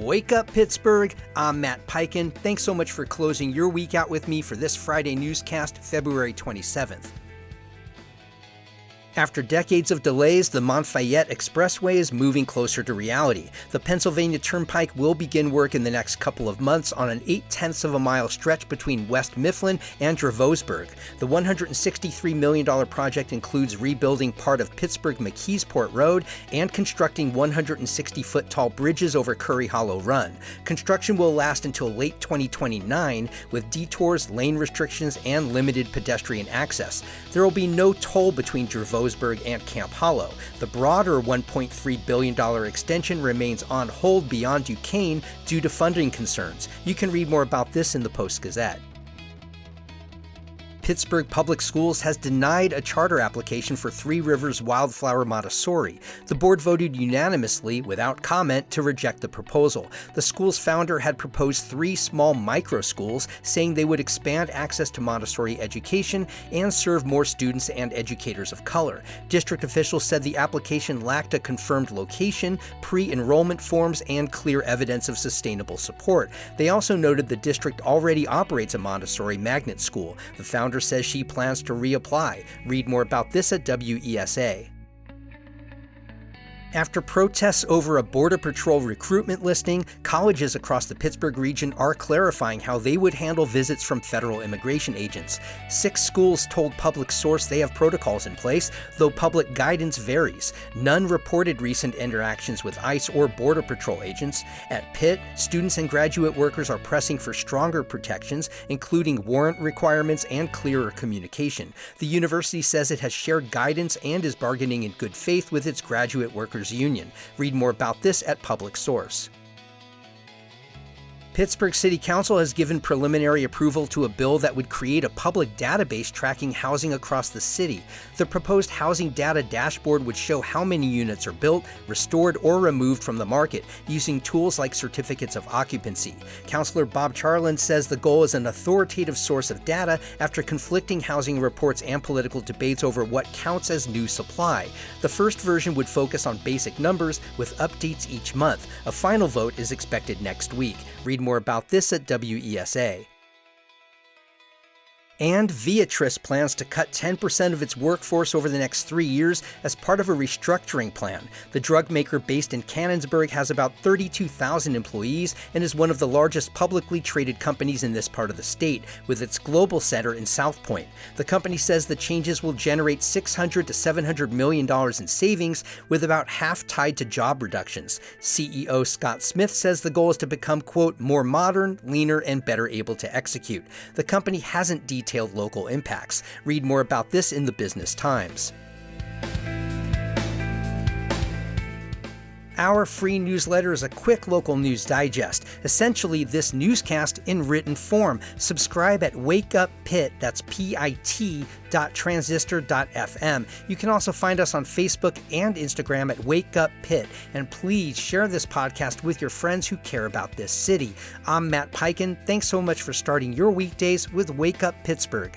Wake up, Pittsburgh. I'm Matt Peiken. Thanks so much for closing your week out with me for this Friday newscast, February 27th. After decades of delays, the Mon-Fayette Expressway is moving closer to reality. The Pennsylvania Turnpike will begin work in the next couple of months on an 0.8 of a mile stretch between West Mifflin and Dravosburg. The $163 million project includes rebuilding part of Pittsburgh-McKeesport Road and constructing 160-foot tall bridges over Curry Hollow Run. Construction will last until late 2029, with detours, lane restrictions, and limited pedestrian access. There will be no toll between Dravosburg and Camp Hollow. The broader $1.3 billion extension remains on hold beyond Duquesne due to funding concerns. You can read more about this in the Post-Gazette. Pittsburgh Public Schools has denied a charter application for Three Rivers Wildflower Montessori. The board voted unanimously, without comment, to reject the proposal. The school's founder had proposed 3 small micro schools, saying they would expand access to Montessori education and serve more students and educators of color. District officials said the application lacked a confirmed location, pre-enrollment forms, and clear evidence of sustainable support. They also noted the district already operates a Montessori magnet school. The founder says she plans to reapply. Read more about this at WESA. After protests over a Border Patrol recruitment listing, colleges across the Pittsburgh region are clarifying how they would handle visits from federal immigration agents. 6 schools told Public Source they have protocols in place, though public guidance varies. None reported recent interactions with ICE or Border Patrol agents. At Pitt, students and graduate workers are pressing for stronger protections, including warrant requirements and clearer communication. The university says it has shared guidance and is bargaining in good faith with its graduate workers union. Read more about this at Public Source. Pittsburgh City Council has given preliminary approval to a bill that would create a public database tracking housing across the city. The proposed housing data dashboard would show how many units are built, restored, or removed from the market using tools like certificates of occupancy. Councilor Bob Charland says the goal is an authoritative source of data after conflicting housing reports and political debates over what counts as new supply. The first version would focus on basic numbers with updates each month. A final vote is expected next week. Read more about this at WESA. And Viatris plans to cut 10% of its workforce over the next 3 years as part of a restructuring plan. The drug maker based in Canonsburg has about 32,000 employees and is one of the largest publicly traded companies in this part of the state, with its global center in South Point. The company says the changes will generate $600 to $700 million in savings, with about half tied to job reductions. CEO Scott Smith says the goal is to become, quote, more modern, leaner, and better able to execute. The company hasn't detailed local impacts. Read more about this in the Business Times. Our free newsletter is a quick local news digest, essentially this newscast in written form. Subscribe at wakeuppit, that's PIT.transistor.fm. You can also find us on Facebook and Instagram at wakeuppit, and please share this podcast with your friends who care about this city. I'm Matt Peiken. Thanks so much for starting your weekdays with Wake Up Pittsburgh.